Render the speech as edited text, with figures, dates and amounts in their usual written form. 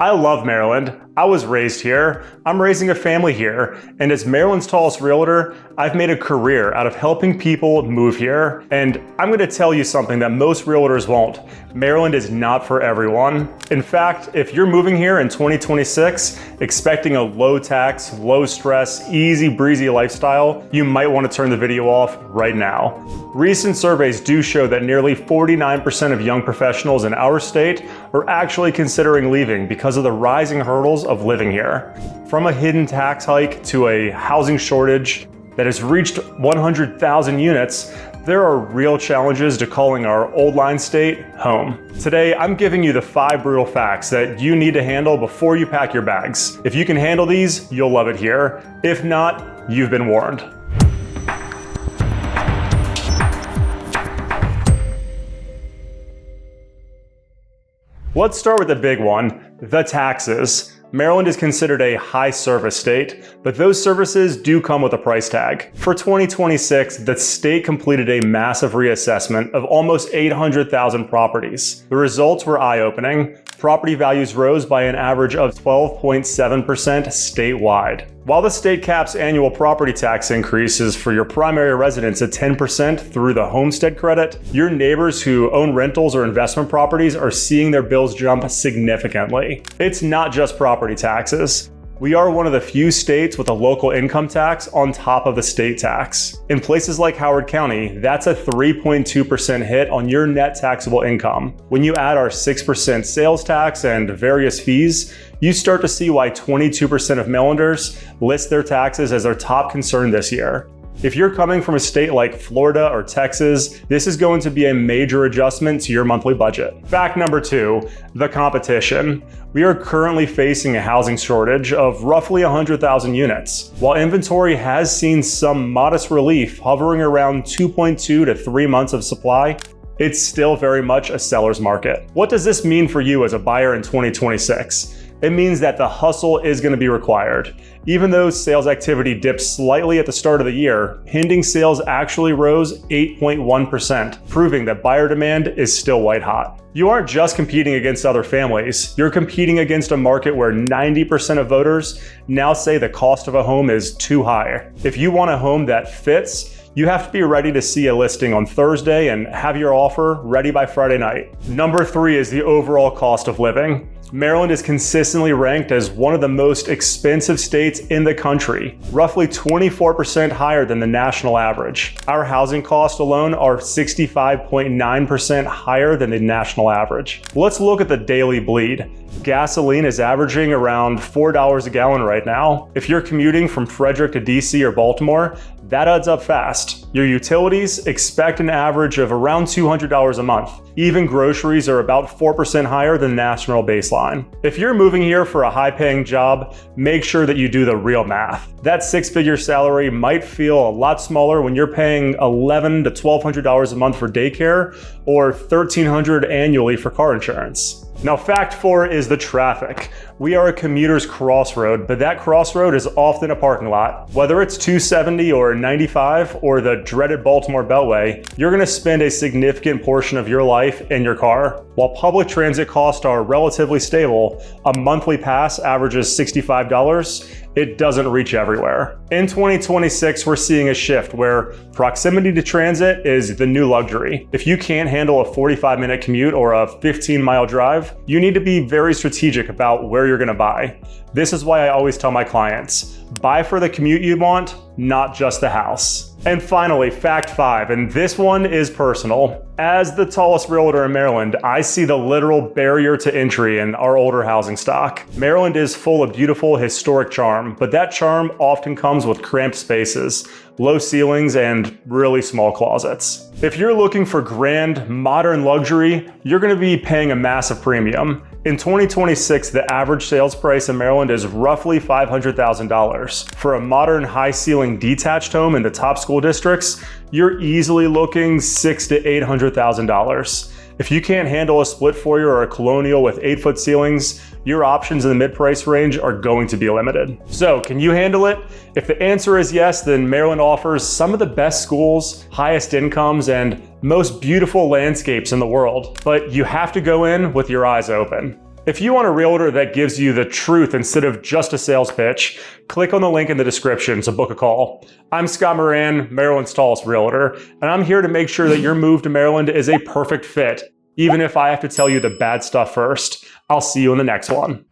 I love Maryland. I was raised here. I'm raising a family here. And as Maryland's tallest realtor, I've made a career out of helping people move here. And I'm going to tell you something that most realtors won't. Maryland is not for everyone. In fact, if you're moving here in 2026, expecting a low tax, low stress, easy breezy lifestyle, you might want to turn the video off right now. Recent surveys do show that nearly 49% of young professionals in our state are actually considering leaving because of the rising hurdles of living here. From a hidden tax hike to a housing shortage that has reached 100,000 units, there are real challenges to calling our old line state home. Today, I'm giving you the 5 brutal facts that you need to handle before you pack your bags. If you can handle these, you'll love it here. If not, you've been warned. Let's start with the big one, the taxes. Maryland is considered a high service state, but those services do come with a price tag. For 2026, the state completed a massive reassessment of almost 800,000 properties. The results were eye-opening. Property values rose by an average of 12.7% statewide. While the state caps annual property tax increases for your primary residence at 10% through the homestead credit, your neighbors who own rentals or investment properties are seeing their bills jump significantly. It's not just property taxes. We are one of the few states with a local income tax on top of the state tax. In places like Howard County, that's a 3.2% hit on your net taxable income. When you add our 6% sales tax and various fees, you start to see why 22% of Marylanders list their taxes as their top concern this year. If you're coming from a state like Florida or Texas, this is going to be a major adjustment to your monthly budget. Fact number 2, the competition. We are currently facing a housing shortage of roughly 100,000 units. While inventory has seen some modest relief, hovering around 2.2 to 3 months of supply, it's still very much a seller's market. What does this mean for you as a buyer in 2026? It means that the hustle is going to be required. Even though sales activity dipped slightly at the start of the year, pending sales actually rose 8.1%, proving that buyer demand is still white hot. You aren't just competing against other families, you're competing against a market where 90% of voters now say the cost of a home is too high. If you want a home that fits, you have to be ready to see a listing on Thursday and have your offer ready by Friday night. Number 3 is the overall cost of living. Maryland is consistently ranked as one of the most expensive states in the country, roughly 24% higher than the national average. Our housing costs alone are 65.9% higher than the national average. Let's look at the daily bleed. Gasoline is averaging around $4 a gallon right now. If you're commuting from Frederick to DC or Baltimore, that adds up fast. Your utilities, expect an average of around $200 a month. Even groceries are about 4% higher than the national baseline. If you're moving here for a high-paying job, make sure that you do the real math. That 6-figure salary might feel a lot smaller when you're paying $1,100 to $1,200 a month for daycare or $1,300 annually for car insurance. Now, fact 4 is the traffic. We are a commuter's crossroad, but that crossroad is often a parking lot. Whether it's 270 or 95 or the dreaded Baltimore Beltway, you're going to spend a significant portion of your life in your car. While public transit costs are relatively stable, a monthly pass averages $65. It doesn't reach everywhere. In 2026, we're seeing a shift where proximity to transit is the new luxury. If you can't handle a 45-minute commute or a 15-mile drive, you need to be very strategic about where you're gonna buy. This is why I always tell my clients, buy for the commute you want, not just the house. And finally, fact 5, and this one is personal. As the tallest realtor in Maryland, I see the literal barrier to entry in our older housing stock. Maryland is full of beautiful historic charm, but that charm often comes with cramped spaces, low ceilings, and really small closets. If you're looking for grand, modern luxury, you're going to be paying a massive premium. In 2026, the average sales price in Maryland is roughly $500,000. For a modern high-ceiling detached home in the top school districts, you're easily looking $600,000 to $800,000. If you can't handle a split foyer or a colonial with 8-foot ceilings, your options in the mid-price range are going to be limited. So, can you handle it? If the answer is yes, then Maryland offers some of the best schools, highest incomes, and most beautiful landscapes in the world. But you have to go in with your eyes open. If you want a realtor that gives you the truth instead of just a sales pitch, click on the link in the description to book a call. I'm Scott Moran, Maryland's tallest realtor, and I'm here to make sure that your move to Maryland is a perfect fit, even if I have to tell you the bad stuff first. I'll see you in the next one.